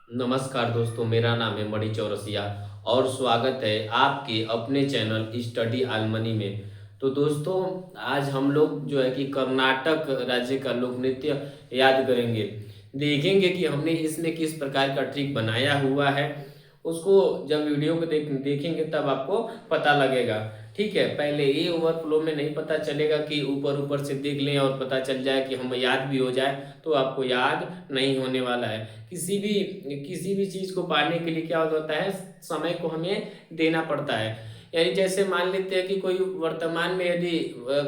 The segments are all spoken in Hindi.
नमस्कार दोस्तों, मेरा नाम है मणि चौरसिया और स्वागत है आपके अपने चैनल स्टडी आलमनी में। तो दोस्तों, आज हम लोग जो है कि कर्नाटक राज्य का लोक नृत्य याद करेंगे। देखेंगे कि हमने इसमें किस प्रकार का ट्रिक बनाया हुआ है। उसको जब वीडियो को देखेंगे तब आपको पता लगेगा। ठीक है, पहले ये ओवरफ्लो में नहीं पता चलेगा कि ऊपर ऊपर से देख लें और पता चल जाए कि हम याद भी हो जाए, तो आपको याद नहीं होने वाला है। किसी भी चीज़ को पाने के लिए क्या होता है, समय को हमें देना पड़ता है। यानी जैसे मान लेते हैं कि कोई वर्तमान में यदि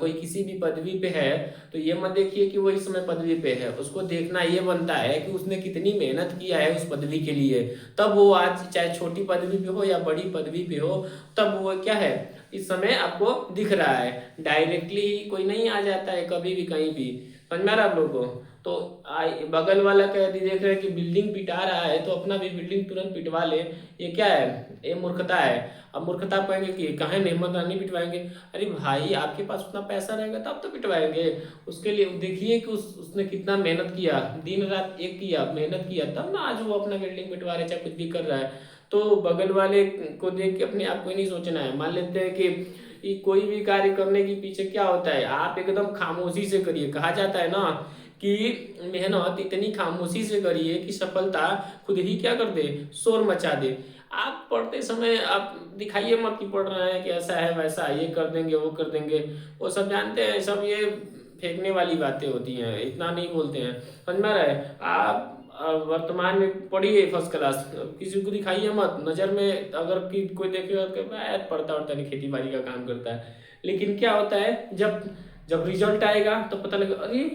कोई किसी भी पदवी पे है, तो ये मत देखिए कि वो इस समय पदवी पे है। उसको देखना ये बनता है कि उसने कितनी मेहनत किया है उस पदवी के लिए। तब वो आज चाहे छोटी पदवी पे हो या बड़ी पदवी पे हो, तब वो क्या है, इस समय आपको दिख रहा है। डायरेक्टली ही कोई नहीं आ जाता है कभी भी कहीं भी। समझ में आ रहा है आप लोगों को? तो बगल वाला का यदि देख रहे हैं कि बिल्डिंग पिटा रहा है, तो अपना भी बिल्डिंग तुरंत पिटवा ले। ये क्या है? ये मूर्खता है। अब मूर्खता कहेंगे कि कहें हिम्मत नहीं पिटवाएंगे। अरे भाई, आपके पास उतना पैसा रहेगा तब तो पिटवाएंगे। उसके लिए देखिए कि उसने कितना मेहनत किया, दिन रात एक किया, मेहनत किया, तब ना आज वो अपना बिल्डिंग पिटवा रहे, चाहे कुछ भी कर रहा है। तो बगल वाले को देख के अपने आप को ही नहीं सोचना है। मान लेते हैं कि कोई भी कार्य करने के पीछे क्या होता है, आप एकदम खामोशी से करिए। कहा जाता है ना कि मेहनत इतनी खामोशी से करिए कि सफलता खुद ही क्या कर दे, शोर मचा दे। आप पढ़ते समय आप दिखाइए मत कि पढ़ रहे हैं कि ऐसा है वैसा है, ये कर देंगे वो कर देंगे। वो सब जानते हैं, सब ये फेंकने वाली बातें होती हैं, इतना नहीं बोलते हैं। समझ में आ रहा है? आप वर्तमान में पढ़िए फर्स्ट क्लास, किसी को दिखाइए मत नज़र में। अगर कि कोई देखेगा कि मैं पढ़ता वढ़ता नहीं, खेती बाड़ी का काम करता है। लेकिन क्या होता है, जब जब रिजल्ट आएगा तो पता लगा, अरे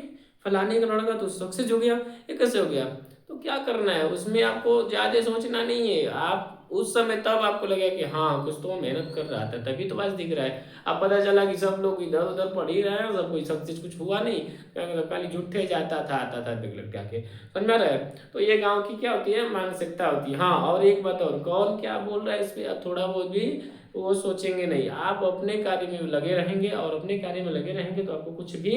फलाने का लड़का तो सक्सेस हो गया, ये कैसे हो गया? तो क्या करना है उसमें, आपको ज़्यादा सोचना नहीं है। आप उस समय तब आपको लगेगा कि हाँ, कुछ तो वो मेहनत कर रहा था तभी तो बस दिख रहा है। अब पता चला कि सब लोग इधर उधर पढ़ ही रहे हैं, सब कोई सक्सेस कुछ हुआ नहीं, खाली झूठे जाता था आता था बिगड़ लग जाके। समझ में आ रहा है? तो ये गाँव की क्या होती है, मानसिकता होती है। हाँ, और एक बात और, कौन क्या बोल रहा है इस पर थोड़ा बहुत भी वो सोचेंगे नहीं। आप अपने कार्य में लगे रहेंगे, और अपने कार्य में लगे रहेंगे तो आपको कुछ भी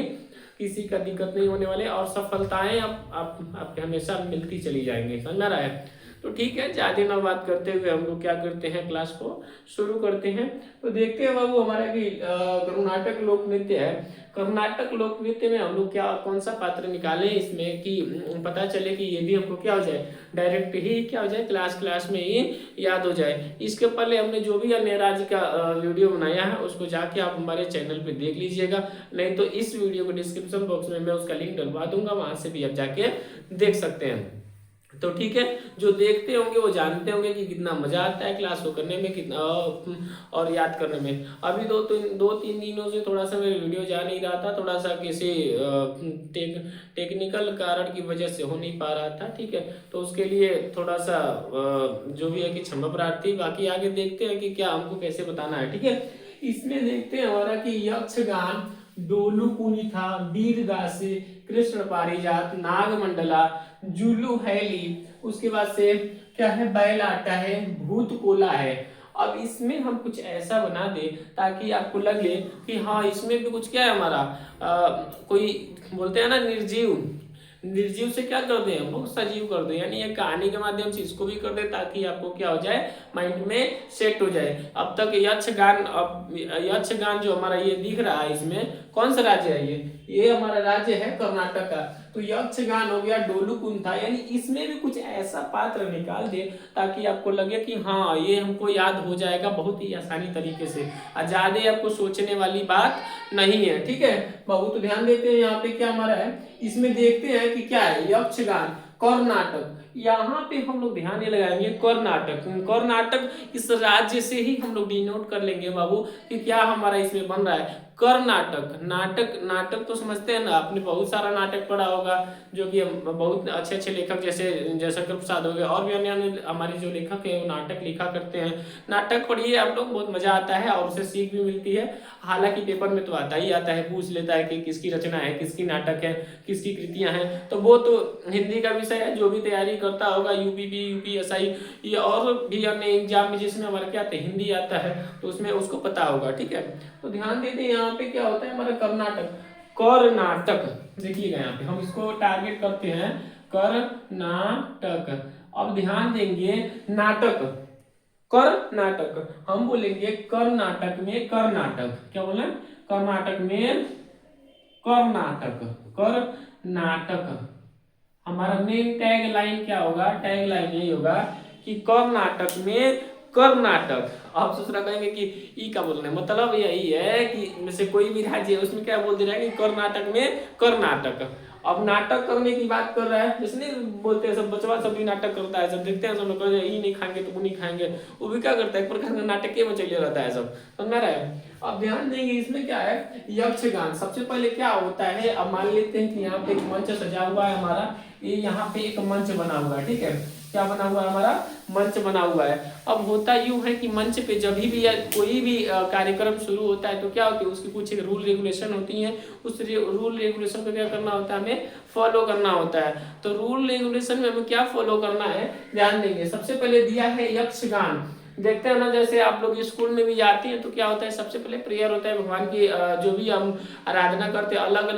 किसी का दिक्कत नहीं होने वाले, और सफलताएं आप आपके हमेशा मिलती चली जाएंगी। समझ में आ रहा है? तो ठीक है, ज़्यादा ना बात करते हुए हम लोग क्या करते हैं, क्लास को शुरू करते हैं। तो देखते हैं बाबू, हमारा कि कर्नाटक लोक नृत्य है। कर्नाटक लोक नृत्य में हम लोग क्या कौन सा पात्र निकालें इसमें कि पता चले कि ये भी हमको क्या हो जाए, डायरेक्ट ही क्या हो जाए, क्लास क्लास में ही याद हो जाए। इसके पहले हमने जो भी अन्य राज्य का वीडियो बनाया है, उसको जाके आप हमारे चैनल पे देख लीजिएगा। नहीं तो इस वीडियो को डिस्क्रिप्शन बॉक्स में मैं उसका लिंक डलवा दूंगा, वहां से भी आप जाके देख सकते हैं। तो ठीक है, जो देखते होंगे वो जानते होंगे कि कितना मजा आता है क्लास को करने में, कितना और याद करने में। अभी दो तीन दिनों से थोड़ा सा मेरे वीडियो जा नहीं रहा था, थोड़ा सा किसी टेक्निकल कारण की वजह से हो नहीं पा रहा था। ठीक है, तो उसके लिए थोड़ा सा जो भी है कि क्षमा प्रार्थी। बाकी आगे देखते हैं कि क्या हमको कैसे बताना है। ठीक है, इसमें देखते हैं हमारा कि यक्षगान, डोलू कुनिथा, दीर्घासी, कृष्ण पारिजात, नागमंडला, जुलू हैली, उसके बाद से क्या है, बैल आटा है, भूत कोला है। अब इसमें हम कुछ ऐसा बना दे ताकि आपको लगे कि हाँ, इसमें भी कुछ क्या है हमारा, कोई बोलते हैं ना निर्जीव, निर्जीव से क्या कर दें हम लोग, सजीव कर दें। यानी ये कहानी के माध्यम से इसको भी कर दें ताकि आपको क्या हो जाए, माइंड में सेट हो जाए। अब तक यक्षगान, अब यक्षगान जो हमारा ये दिख रहा है, इसमें कौन सा राज्य है, ये हमारा राज्य है कर्नाटक का। तो यक्षगान हो गया, डोलू कुंथा, यानी इसमें भी कुछ ऐसा पात्र निकाल दे ताकि आपको लगे कि हाँ, ये हमको याद हो जाएगा बहुत ही आसानी तरीके से, और ज्यादा आपको सोचने वाली बात नहीं है। ठीक है, बहुत ध्यान देते हैं यहाँ पे क्या हमारा है। इसमें देखते हैं कि क्या है, यक्षगान कर्नाटक। यहाँ पे हम लोग ध्यान ये लगाएंगे, कर्नाटक, कर्नाटक इस राज्य से ही हम लोग डिनोट कर लेंगे बाबू कि क्या हमारा इसमें बन रहा है, कर्नाटक। नाटक, नाटक तो समझते हैं ना, आपने बहुत सारा नाटक पढ़ा होगा, जो कि बहुत अच्छे अच्छे लेखक जैसे जयशंकर प्रसाद हो गए, और भी अन्य अन्य हमारे जो लेखक हैं वो नाटक लिखा करते हैं। नाटक पढ़िए आप लोग, बहुत मजा आता है और उससे सीख भी मिलती है। हालांकि पेपर में तो आता ही आता है, पूछ लेता है कि किसकी रचना है, किसकी नाटक है, किसकी कृतियां हैं। तो वो तो हिंदी का विषय है, जो भी तैयारी करता होगा, यूपीपी, यूपीएसआई, ये और भी अन्य एग्जाम में जिसमें हमारा क्या आता है, हिंदी आता है, तो उसमें उसको पता होगा। ठीक है, तो ध्यान देते हैं यहाँ पे क्या होता है हमारा, कर्नाटक। कर्नाटक देखिएगा, यहाँ पे हम इसको टारगेट करते हैं, कर्नाटक। अब ध्यान देंगे, नाटक, कर्नाटक, हम बोलेंगे कर्नाटक में कर्नाटक, क्या बोले, कर्नाटक में कर्नाटक, कर्नाटक। हमारा मेन टैग लाइन क्या होगा, टैग लाइन यही होगा कि कर्नाटक में कर्नाटक। आप दूसरा कहेंगे कि ई का बोलना मतलब यही है कि में से कोई भी राज्य है उसमें क्या बोल दे रहा है कि कर्नाटक में कर्नाटक। अब नाटक करने की बात कर रहा है, जैसे नहीं बोलते हैं सब बचवा सब भी नाटक करता है, सब देखते हैं सब लोग ये नहीं खाएंगे तो वो नहीं खाएंगे, वो भी क्या करता है एक प्रकार का नाटक में चले रहता है सब, समझ में रहा है। अब ध्यान देंगे इसमें क्या है, यक्षगान। सबसे पहले क्या होता है, अब मान लेते हैं कि यहाँ पे एक मंच सजा हुआ है हमारा, ये यहाँ पे एक मंच बना हुआ है, ठीक है, क्या बना हुआ है हमारा, मंच बना हुआ है। अब होता यूं है कि मंच पे जब भी या कोई भी कार्यक्रम शुरू होता है तो क्या होती है, उसकी कुछ एक रूल रेगुलेशन होती हैं, उस रूल रेगुलेशन को क्या करना होता है, हमें फॉलो करना होता है। तो रूल रेगुलेशन में हमें क्या फॉलो करना है, ध्यान देंगे। सबसे पहले दिया है यक्षगान, देखते हैं ना, जैसे आप लोग स्कूल में भी जाते हैं तो क्या होता है, सबसे पहले प्रेयर होता है भगवान की, जो भी हम आराधना करते हैं, अलग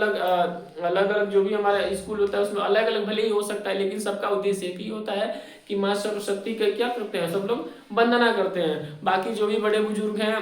अलग जो भी हमारा स्कूल होता है उसमें अलग अलग भले ही हो सकता है, लेकिन सबका उद्देश्य एक ही होता है कि माँ सरस्वती का क्या करते हैं, सब लोग वंदना करते हैं। बाकी जो भी बड़े बुजुर्ग हैं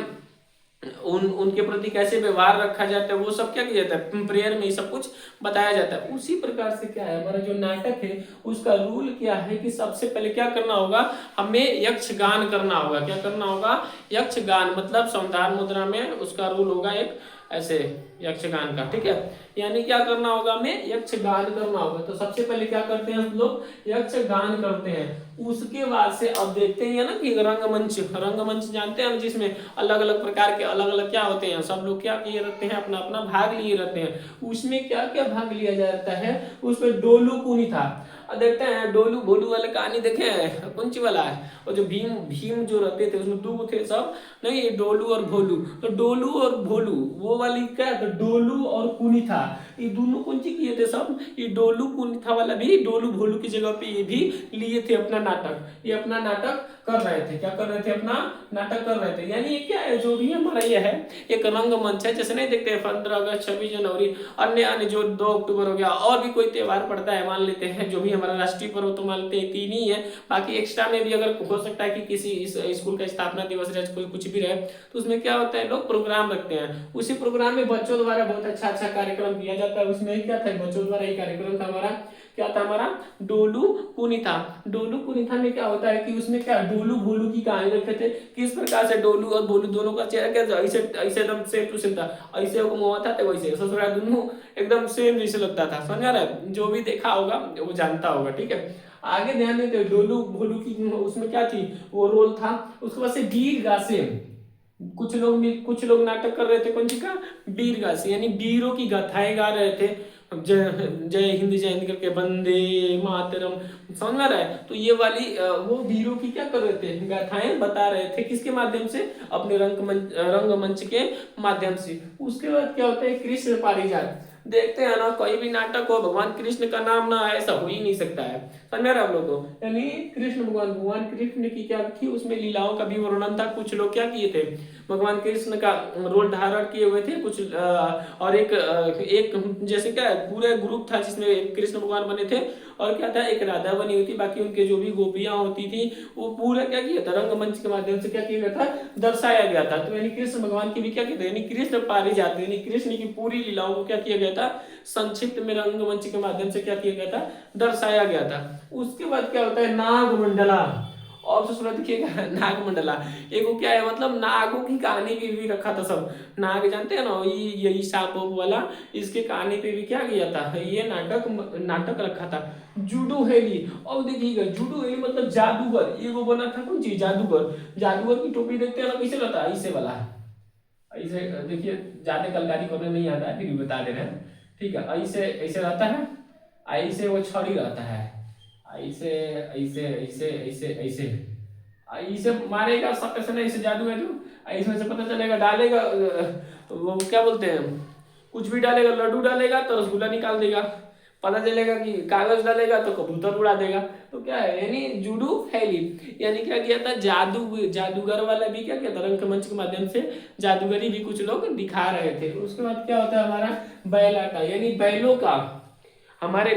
उनके प्रति कैसे व्यवहार रखा जाता है वो सब क्या किया जाता है, प्रेयर में ही सब कुछ बताया जाता है। उसी प्रकार से क्या है, हमारा जो नाटक है उसका रूल क्या है कि सबसे पहले क्या करना होगा, हमें यक्षगान करना होगा। क्या करना होगा, यक्षगान, मतलब सौंदर्य मुद्रा में उसका रूल होगा एक ऐसे यक्षगान का, ठीक है। यानी क्या करना होगा, हमें यक्षगान करना होगा। तो सबसे पहले क्या करते हैं हम लोग, यक्षगान करते हैं। उसके बाद से अब देखते हैं ना कि रंगमंच, रंगमंच जानते हैं जिसमें अलग अलग प्रकार के अलग अलग क्या होते हैं, सब लोग क्या किए रहते हैं, अपना अपना भाग लिए रहते हैं। उसमें क्या क्या भाग लिया जाता है, उसमें डोलू कुनी था। अब देखते हैं डोलू भोलू वाले कहानी देखे हैं, कौन सी वाला है, और जो भीम भीम जो रहते थे उसमें दो थे सब, नहीं डोलू और भोलू। तो डोलू और भोलू वो वाली क्या, तो डोलू और कुनी था, ये दोनों कौन सी किए थे सब, ये डोलू कुनीथा वाला भी डोलू भोलू की जगह पे ये भी लिए थे अपना नाटक, ये अपना नाटक कर रहे थे। क्या कर रहे थे, अपना नाटक कर रहे थे। यानी ये क्या है, जो भी हमारा ये है एक रंगमंच है। जैसे नहीं देखते हैं 15 अगस्त 26 जनवरी, अन्य अन्य जो 2 अक्टूबर हो गया, और भी कोई त्योहार पड़ता है मान लेते हैं, जो भी हमारा राष्ट्रीय पर्व तो मान लेते हैं 3 ही है, बाकी एक्स्ट्रा में भी अगर हो सकता है कि किसी इस स्कूल का स्थापना दिवस रहे, कोई कुछ भी रहे, तो उसमें क्या होता है लोग प्रोग्राम रखते हैं। उसी प्रोग्राम में बच्चों द्वारा बहुत अच्छा अच्छा कार्यक्रम किया जाता है। उसमें क्या था, बच्चों द्वारा ये कार्यक्रम था हमारा, क्या था हमारा, डोलू कुनीथा। डोलू कुनीथा में क्या होता है कि उसमें क्या डोलू भोलू की कहानी रखे थे, किस प्रकार से डोलू और भोलू दोनों का चेहरा क्या ऐसे ऐसे एकदम सेम टू सेम था, ऐसे वो मुंह था तो वैसे ससुरा दोनों एकदम सेम जैसे लगता था, समझ रहा है, जो भी देखा होगा वो जानता होगा, ठीक है। आगे ध्यान देते, डोलू भोलू की उसमें क्या थी, वो रोल था। उसके बाद से वीर गासे, कुछ लोग नाटक कर रहे थे, कौन सी का, वीर गासे, यानी वीरों की गाथाएं गा रहे थे, जय जय हिंद करके, वंदे मातरम, समझ में आ रहा है। तो ये वाली वो वीरों की क्या कर रहे थे, गाथाएं बता रहे थे, किसके माध्यम से, अपने रंगमंच के माध्यम से। उसके बाद क्या होता है, कृष्ण पारिजात। देखते हैं ना, कोई भी नाटक हो भगवान कृष्ण का नाम ना है ऐसा हो ही नहीं सकता है, समझ में आ रहा है आप लोगों को। यानी कृष्ण भगवान कृष्ण की क्या थी, उसमें लीलाओं का भी वर्णन था। कुछ लोग क्या किए थे, भगवान कृष्ण का रोल धारण किए हुए थे कुछ, और एक जैसे क्या पूरा ग्रुप था जिसमें कृष्ण भगवान बने थे, और क्या था, एक राधा बनी हुई थी, बाकी उनके जो भी गोपियां होती थी वो पूरा क्या किया था, रंगमंच के माध्यम से क्या किया गया था, दर्शाया गया था। तो यानी कृष्ण भगवान की भी क्या कहते हैं, यानी कृष्ण पारिजात, यानी कृष्ण की पूरी लीलाओं को क्या किया गया था, संक्षिप्त में रंगमंच के माध्यम से क्या किया गया था, दर्शाया गया था। उसके बाद क्या होता है, नागमंडला। और दूसरा देखिएगा नागमंडला, एगो क्या है, मतलब नागों की कहानी भी रखा था सब। नाग जानते हैं ना, यही सांप वाला, इसके कहानी पे भी क्या किया था, ये नाटक रखा था। जूडो हेली, और देखिएगा जूडो हेली मतलब जादूगर, ये वो बना था कौन चीज, जादूगर। जादूगर की टोपी देखते हैं ना, कैसे रहता है, ऐसे वाला, ऐसे देखिए, ज्यादा कलकारी करने नहीं आता है, फिर भी बता दे रहे हैं, ठीक है। ऐसे ऐसे रहता है, ऐसे वो छड़ी रहता है, ऐसे ऐसे ऐसे ऐसे ऐसे ऐसे मारेगा सब, ऐसे नहीं, ऐसे जादू है जो ऐसे से पता चलेगा, डालेगा वो क्या बोलते हैं, कुछ भी डालेगा, लड्डू डालेगा तो रसगुल्ला निकाल देगा, पता चलेगा कि कागज डालेगा तो कबूतर उड़ा देगा। तो क्या है, यानी जूडू हैली, यानी क्या किया था, जादूगर वाला भी क्या किया था, रंगमंच के माध्यम से जादूगरी भी कुछ लोग दिखा रहे थे। उसके बाद क्या होता है हमारा बैलाटा, यानी बैलों का, हमारे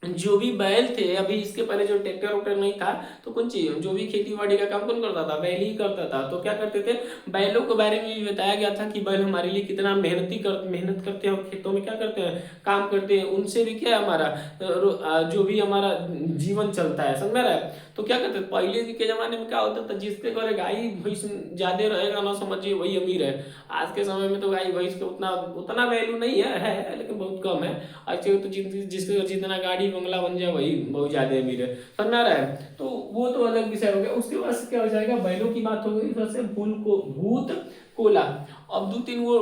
जो भी बैल थे, अभी इसके पहले जो ट्रैक्टर वैक्टर नहीं था, तो कौन चीज जो भी खेती बाड़ी का काम कौन करता था, बैल ही करता था। तो क्या करते थे, बैलों के बारे में भी बताया गया था कि बैल हमारे लिए कितना मेहनत करते हैं और खेतों में क्या करते हैं, काम करते हैं। उनसे भी क्या है हमारा जो भी हमारा जीवन चलता है, समझ में रहा है। तो क्या करते थे पहले के जमाने में, क्या होता था, जिसके घर गाय भैंस ज्यादा रहेगा ना, समझिए वही अमीर है। आज के समय में तो गाय भैंस का उतना उतना वैल्यू नहीं है, लेकिन बहुत कम है। अच्छे तो जिसके घर जितना गाड़ी बंगला बन जाए वही बहुत ज्यादा अमीर है, समझ आ रहा है। तो वो तो अलग विषय हो गया। उसके बाद से क्या हो जाएगा, बैलों की बात हो गई, फिर से भूत कोला। अब 2-3 वो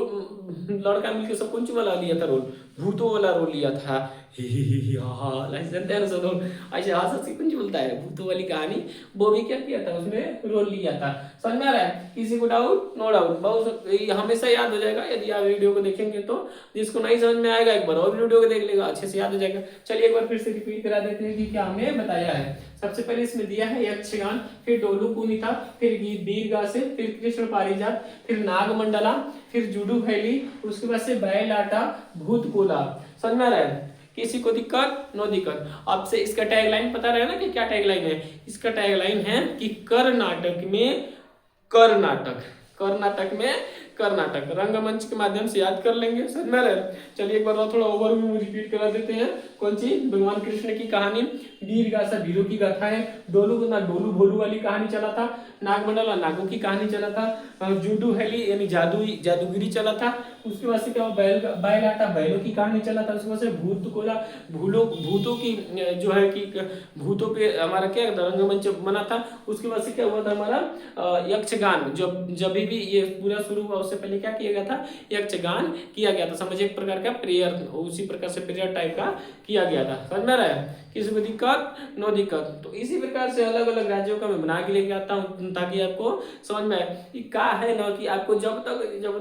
लड़का मिलकर सब कुछ वाला लिया था रोल, भूतों वाला रोल लिया था। ही जानते हैं ना सब लोग, ऐसे हंस हंस के कुछ बोलता है भूतों वाली कहानी, वो भी क्या किया था, उसमें रोल लिया था। समझ में आ रहा है, किसी को डाउट, नो डाउट, बहुत हमेशा याद हो जाएगा यदि आप वीडियो को देखेंगे तो। जिसको नहीं समझ में आएगा एक बार और वीडियो को देख लेगा, अच्छे से याद हो जाएगा। चलिए एक बार फिर से रिपीट करा देते हैं कि क्या हमें बताया है। सबसे पहले इसमें दिया है यक्षगान, फिर डोलू कुनिता, फिर वीरगासे, फिर कृष्ण पारिजात, फिर नागमंडला, फिर जुडू खैली, उसके बाद से बैल आटा, भूत कोला। समझ में आ रहा है, किसी को दिक्कत, नो दिक्कत। आपसे इसका टैगलाइन पता रहे ना कि क्या टैगलाइन है। इसका टैगलाइन है कि कर्नाटक में कर्नाटक, कर्नाटक में कर्नाटक, रंगमंच के माध्यम से याद कर लेंगे, समझ में रहे। चलिए एक बार और थोड़ा ओवरव्यू रिपीट करा देते हैं। कौन सी, भगवान कृष्ण की कहानी, वीरगासा वीरों की गाथा है, डोलू ना डोलू भोलू वाली कहानी चला था, नागमंडला नागों की कहानी चला था, जूडू हैली यानी जादूगिरी चला था। उसके बाद से क्या हुआ, बैल आटा बैलों की कहानी चला था। उसके बाद से भूत कोला, भूतों की जो है कि भूतों पे हमारा क्या रंगमंच बना था। उसके बाद से क्या हुआ था हमारा यक्षगान, जब भी ये पूरा शुरू हुआ उससे पहले क्या किया गया था, यक्षगान किया गया था। समझिए एक प्रकार का प्रेयर, उसी प्रकार से प्रेयर टाइप का किया गया था। समझ में आ रहा है, किसी को दिक्कत, नो दिक्कत। तो इसी प्रकार से अलग अलग राज्यों का मैं बना के लेके आता हूँ ताकि आपको समझ में आए कि क्या है ना, कि आपको जब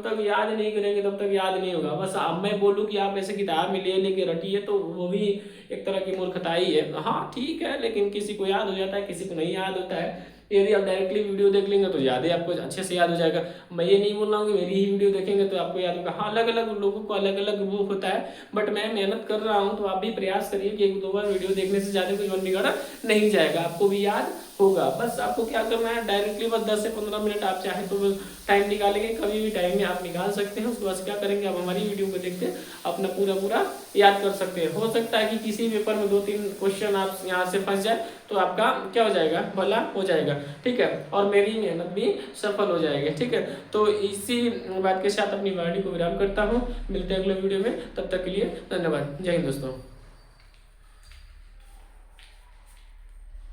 तक याद नहीं करेंगे तब तक याद नहीं होगा। बस अब मैं बोलूँ कि आप ऐसे किताब में ले लेके रटिए तो वो भी एक तरह की मूर्खताई है। हाँ ठीक है, लेकिन किसी को याद हो जाता है, किसी को नहीं याद होता है। यदि आप डायरेक्टली वीडियो देख लेंगे तो ज़्यादा आपको अच्छे से याद हो जाएगा। मैं ये नहीं बोल रहा हूँ कि मेरी ही वीडियो देखेंगे तो आपको याद होगा। हाँ, अलग अलग लोगों को अलग अलग वो होता है, बट मैं मेहनत कर रहा हूँ, तो आप भी प्रयास करिए कि 1-2 बार वीडियो देखने से ज़्यादा कुछ बिगड़ नहीं जाएगा, आपको भी याद होगा। बस आपको क्या करना है, डायरेक्टली बस 10 से 15 मिनट आप चाहे तो टाइम निकालेंगे, कभी भी टाइम में आप निकाल सकते हैं। उसके बाद क्या करेंगे, आप हमारी वीडियो को देखते अपना पूरा याद कर सकते हैं। हो सकता है कि किसी पेपर में 2-3 क्वेश्चन आप यहाँ से फंस जाए तो आपका क्या हो जाएगा, भला हो जाएगा, ठीक है, और मेरी मेहनत भी सफल हो जाएगी, ठीक है। तो इसी बात के साथ अपनी वीडियो को विराम करता हूँ। मिलते हैं अगले वीडियो में, तब तक के लिए धन्यवाद। जय हिंद दोस्तों।